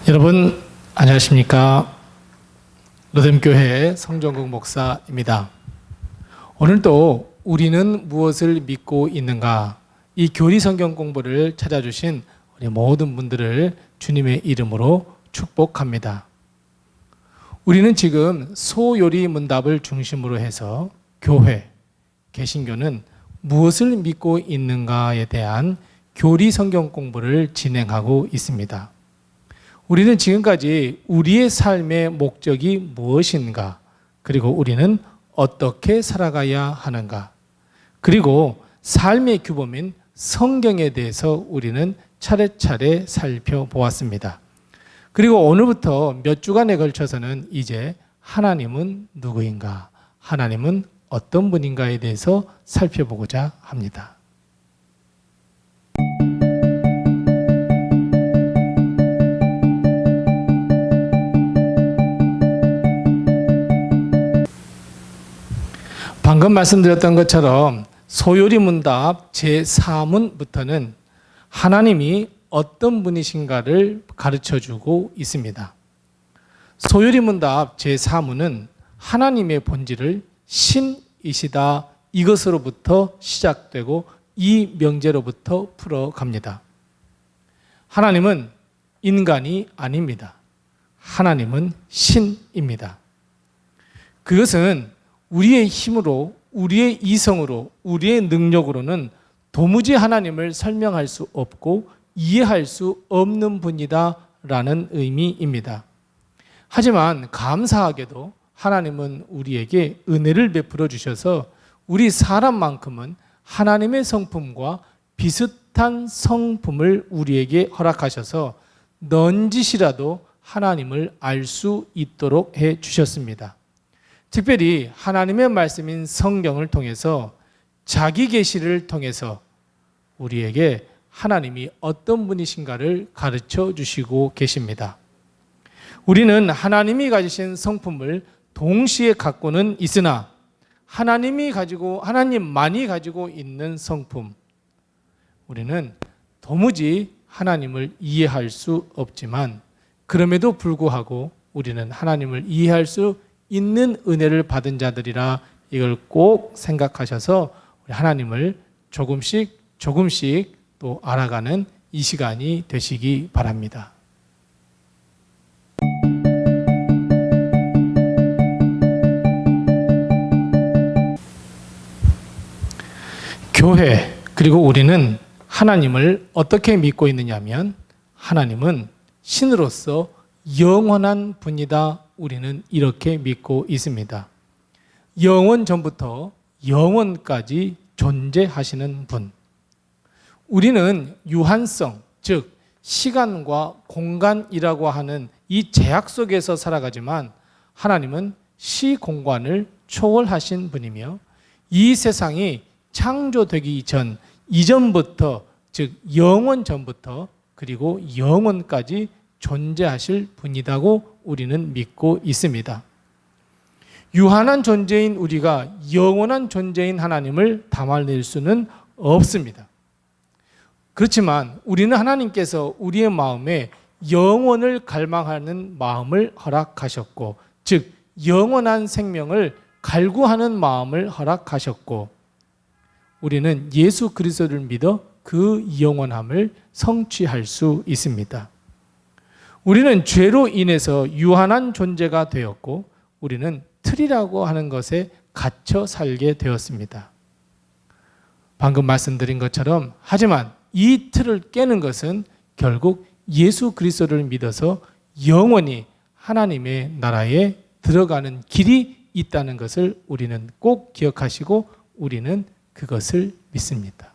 여러분 안녕하십니까? 로뎀교회 성정국 목사입니다. 오늘도 우리는 무엇을 믿고 있는가? 이 교리 성경 공부를 찾아주신 우리 모든 분들을 주님의 이름으로 축복합니다. 우리는 지금 소요리 문답을 중심으로 해서 교회, 개신교는 무엇을 믿고 있는가에 대한 교리 성경 공부를 진행하고 있습니다. 우리는 지금까지 우리의 삶의 목적이 무엇인가, 그리고 우리는 어떻게 살아가야 하는가, 그리고 삶의 규범인 성경에 대해서 우리는 차례차례 살펴보았습니다. 그리고 오늘부터 몇 주간에 걸쳐서는 이제 하나님은 누구인가, 하나님은 어떤 분인가에 대해서 살펴보고자 합니다. 방금 말씀드렸던 것처럼 소요리 문답 제4문부터는 하나님이 어떤 분이신가를 가르쳐주고 있습니다. 소요리 문답 제4문은 하나님의 본질을 신이시다, 이것으로부터 시작되고 이 명제로부터 풀어갑니다. 하나님은 인간이 아닙니다. 하나님은 신입니다. 그것은 우리의 힘으로, 우리의 이성으로, 우리의 능력으로는 도무지 하나님을 설명할 수 없고 이해할 수 없는 분이다 라는 의미입니다. 하지만 감사하게도 하나님은 우리에게 은혜를 베풀어 주셔서 우리 사람만큼은 하나님의 성품과 비슷한 성품을 우리에게 허락하셔서 넌지시라도 하나님을 알 수 있도록 해 주셨습니다. 특별히 하나님의 말씀인 성경을 통해서, 자기 계시를 통해서 우리에게 하나님이 어떤 분이신가를 가르쳐 주시고 계십니다. 우리는 하나님이 가지신 성품을 동시에 갖고는 있으나 하나님만이 가지고 있는 성품, 우리는 도무지 하나님을 이해할 수 없지만 그럼에도 불구하고 우리는 하나님을 이해할 수 있는 은혜를 받은 자들이라, 이걸 꼭 생각하셔서 우리 하나님을 조금씩 또 알아가는 이 시간이 되시기 바랍니다. 교회, 그리고 우리는 하나님을 어떻게 믿고 있느냐면, 하나님은 신으로서 영원한 분이다, 우리는 이렇게 믿고 있습니다. 영원 전부터 영원까지 존재하시는 분. 우리는 유한성, 즉 시간과 공간이라고 하는 이 제약 속에서 살아가지만 하나님은 시공간을 초월하신 분이며 이 세상이 창조되기 이전부터, 즉 영원 전부터 그리고 영원까지 존재하실 분이라고 우리는 믿고 있습니다. 유한한 존재인 우리가 영원한 존재인 하나님을 담아낼 수는 없습니다. 그렇지만 우리는 하나님께서 우리의 마음에 영원을 갈망하는 마음을 허락하셨고, 즉 영원한 생명을 갈구하는 마음을 허락하셨고, 우리는 예수 그리스도를 믿어 그 영원함을 성취할 수 있습니다. 우리는 죄로 인해서 유한한 존재가 되었고 우리는 틀이라고 하는 것에 갇혀 살게 되었습니다. 방금 말씀드린 것처럼, 하지만 이 틀을 깨는 것은 결국 예수 그리스도를 믿어서 영원히 하나님의 나라에 들어가는 길이 있다는 것을 우리는 꼭 기억하시고 우리는 그것을 믿습니다.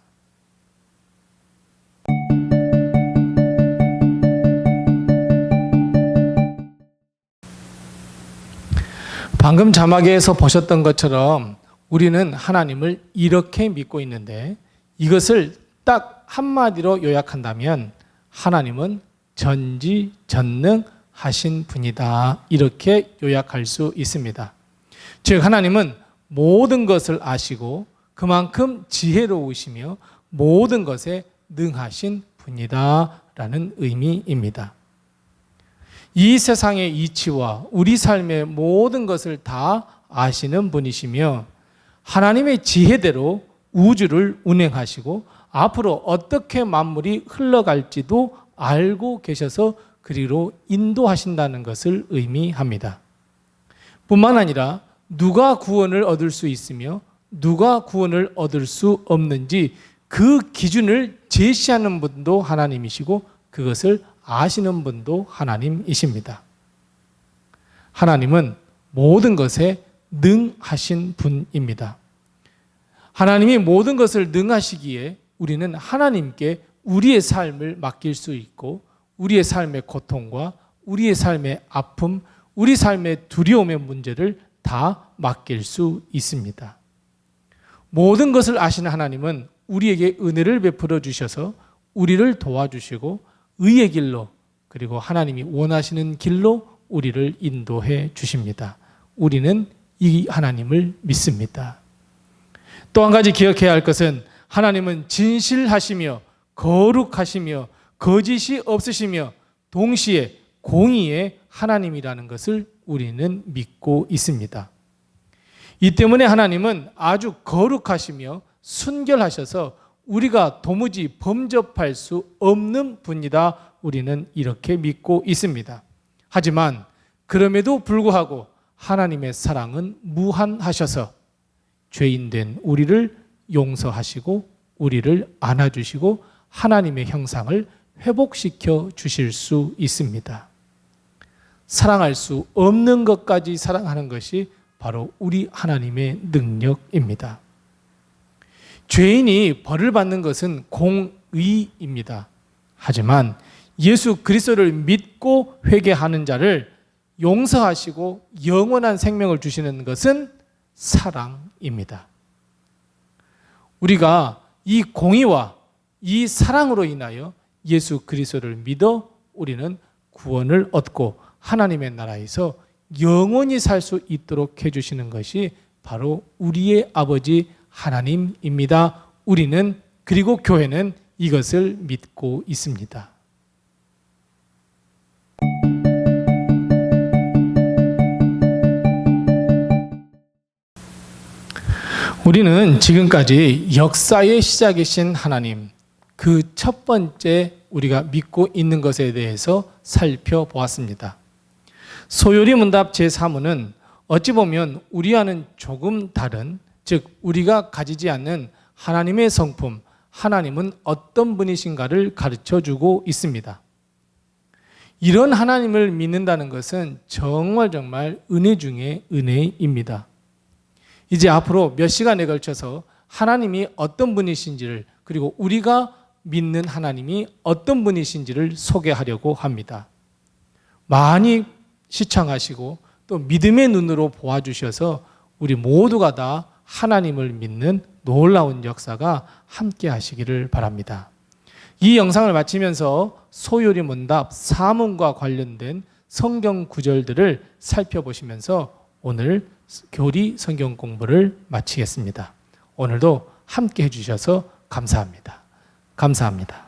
방금 자막에서 보셨던 것처럼 우리는 하나님을 이렇게 믿고 있는데, 이것을 딱 한마디로 요약한다면 하나님은 전지전능하신 분이다, 이렇게 요약할 수 있습니다. 즉 하나님은 모든 것을 아시고 그만큼 지혜로우시며 모든 것에 능하신 분이다 라는 의미입니다. 이 세상의 이치와 우리 삶의 모든 것을 다 아시는 분이시며 하나님의 지혜대로 우주를 운행하시고 앞으로 어떻게 만물이 흘러갈지도 알고 계셔서 그리로 인도하신다는 것을 의미합니다. 뿐만 아니라 누가 구원을 얻을 수 있으며 누가 구원을 얻을 수 없는지 그 기준을 제시하는 분도 하나님이시고 그것을 아시는 분도 하나님이십니다. 하나님은 모든 것에 능하신 분입니다. 하나님이 모든 것을 능하시기에 우리는 하나님께 우리의 삶을 맡길 수 있고 우리의 삶의 고통과 우리의 삶의 아픔, 우리 삶의 두려움의 문제를 다 맡길 수 있습니다. 모든 것을 아시는 하나님은 우리에게 은혜를 베풀어 주셔서 우리를 도와주시고 의의 길로 그리고 하나님이 원하시는 길로 우리를 인도해 주십니다. 우리는 이 하나님을 믿습니다. 또 한 가지 기억해야 할 것은 하나님은 진실하시며 거룩하시며 거짓이 없으시며 동시에 공의의 하나님이라는 것을 우리는 믿고 있습니다. 이 때문에 하나님은 아주 거룩하시며 순결하셔서 우리가 도무지 범접할 수 없는 분이다. 우리는 이렇게 믿고 있습니다. 하지만 그럼에도 불구하고 하나님의 사랑은 무한하셔서 죄인된 우리를 용서하시고 우리를 안아주시고 하나님의 형상을 회복시켜 주실 수 있습니다. 사랑할 수 없는 것까지 사랑하는 것이 바로 우리 하나님의 능력입니다. 죄인이 벌을 받는 것은 공의입니다. 하지만 예수 그리스도를 믿고 회개하는 자를 용서하시고 영원한 생명을 주시는 것은 사랑입니다. 우리가 이 공의와 이 사랑으로 인하여 예수 그리스도를 믿어 우리는 구원을 얻고 하나님의 나라에서 영원히 살 수 있도록 해주시는 것이 바로 우리의 아버지 하나님입니다. 우리는 그리고 교회는 이것을 믿고 있습니다. 우리는 지금까지 역사의 시작이신 하나님, 그 첫 번째 우리가 믿고 있는 것에 대해서 살펴보았습니다. 소요리 문답 제3호는 어찌 보면 우리와는 조금 다른, 즉 우리가 가지지 않는 하나님의 성품, 하나님은 어떤 분이신가를 가르쳐주고 있습니다. 이런 하나님을 믿는다는 것은 정말 은혜 중에 은혜입니다. 이제 앞으로 몇 시간에 걸쳐서 하나님이 어떤 분이신지를 그리고 우리가 믿는 하나님이 어떤 분이신지를 소개하려고 합니다. 많이 시청하시고 또 믿음의 눈으로 보아주셔서 우리 모두가 다 하나님을 믿는 놀라운 역사가 함께 하시기를 바랍니다. 이 영상을 마치면서 소요리 문답 사문과 관련된 성경 구절들을 살펴보시면서 오늘 교리 성경 공부를 마치겠습니다. 오늘도 함께 해주셔서 감사합니다. 감사합니다.